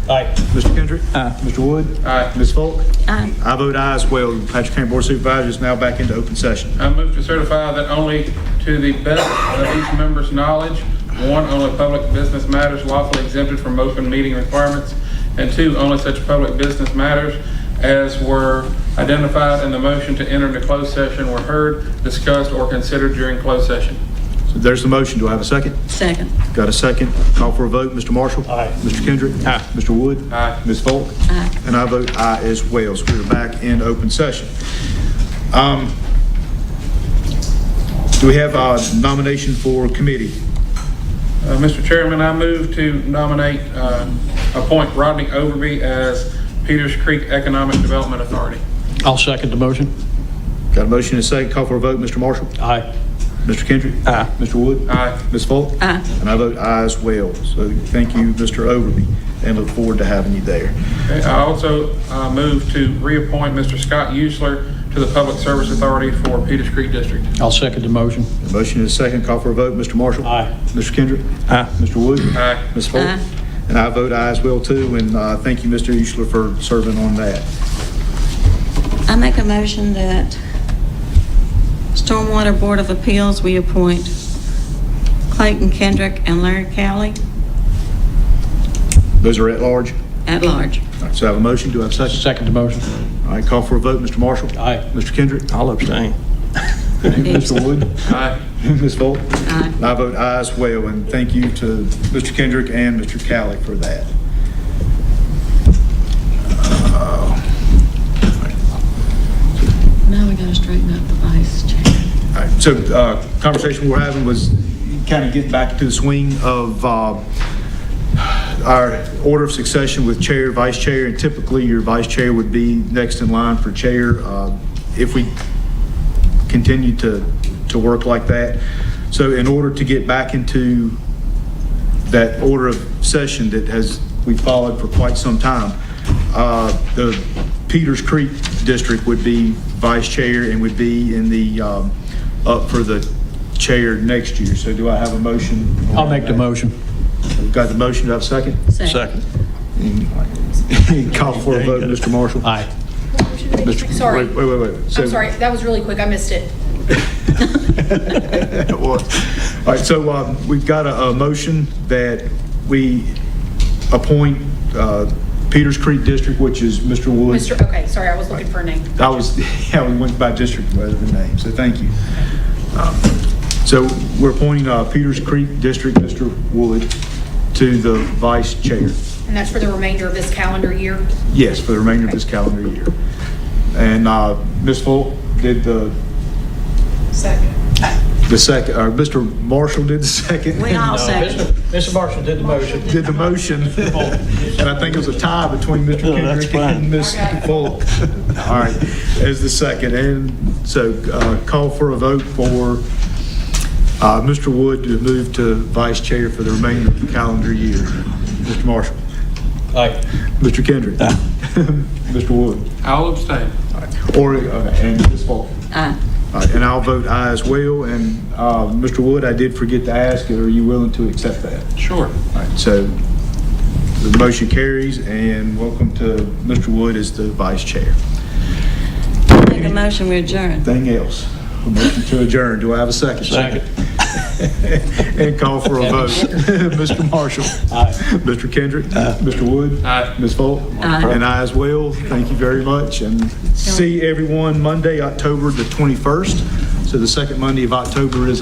Aye. Mr. Kendrick? Aye. Mr. Wood? Aye. Ms. Folk? Aye. I vote aye as well. Patrick County Board of Supervisors is now back into open session. I move to certify that only to the best of each member's knowledge, 1, only public business matters lawfully exempted from open meeting requirements, and 2, only such public business matters as were identified in the motion to enter into closed session were heard, discussed, or considered during closed session. So there's the motion. Do I have a second? Second. Got a second. Call for a vote. Mr. Marshall? Aye. Mr. Kendrick? Aye. Mr. Wood? Aye. Ms. Folk? Aye. And I vote aye as well. So we're back in open session. Do we have a nomination for committee? Mr. Chairman, I move to nominate, appoint Rodney Overby as Peters Creek Economic Development Authority. I'll second the motion. Got a motion and a second. Call for a vote. Mr. Marshall? Aye. Mr. Kendrick? Aye. Mr. Wood? Aye. Ms. Folk? Aye. And I vote aye as well. So thank you, Mr. Overby, and look forward to having you there. Okay, I also move to reappoint Mr. Scott Usler to the Public Service Authority for Peters Creek District. I'll second the motion. The motion is second. Call for a vote. Mr. Marshall? Aye. Mr. Kendrick? Aye. Mr. Wood? Aye. Ms. Folk? Aye. And I vote aye as well too, and thank you, Mr. Usler, for serving on that. I make a motion that Stormwater Board of Appeals, we appoint Clayton Kendrick and Larry Cowley Those are at large? at large. All right, so I have a motion. Do I have a second? Second the motion. All right, call for a vote. Mr. Marshall? Aye. Mr. Kendrick? I'll abstain. Mr. Wood? Aye. Ms. Folk? Aye. And I vote aye as well, and thank you to Mr. Kendrick and Mr. Cowley for that. Now we gotta straighten up the vice chair. All right, so conversation we're having was kind of getting back into the swing of our order of succession with chair, vice chair, and typically your vice chair would be next in line for chair if we continue to work like that. So in order to get back into that order of session that we followed for quite some time, the Peters Creek District would be vice chair and would be in the up for the chair next year. So do I have a motion? I'll make the motion. We've got the motion. Do I have a second? Second. Call for a vote, Mr. Marshall. Aye. Sorry. Wait. I'm sorry, that was really quick, I missed it. It was. All right, so we've got a motion that we appoint Peters Creek District, which is Mr. Wood. Okay, sorry, I was looking for a name. Yeah, we went by district rather than name, so thank you. So we're appointing Peters Creek District, Mr. Wood, to the vice chair. And that's for the remainder of this calendar year? Yes, for the remainder of this calendar year. And Ms. Folk did the second, or Mr. Marshall did the second. We all second. Mr. Marshall did the motion. Did the motion. And I think it was a tie between Mr. Kendrick and Ms. Folk. All right, as the second. And so call for a vote for Mr. Wood to move to vice chair for the remainder of the calendar year. Mr. Marshall. Aye. Mr. Kendrick. Aye. Mr. Wood. I'll abstain. All right. And Ms. Folk. Aye. All right, and I'll vote aye as well. And Mr. Wood, I did forget to ask, are you willing to accept that? Sure. All right, so the motion carries, and welcome to Mr. Wood as the vice chair. Make a motion, we adjourn. Anything else? A motion to adjourn. Do I have a second? Second. And call for a vote. Mr. Marshall. Aye. Mr. Kendrick. Mr. Wood. Aye. Ms. Folk. Aye. And I as well. Thank you very much. And see everyone Monday, October the 21st. So the second Monday of October is a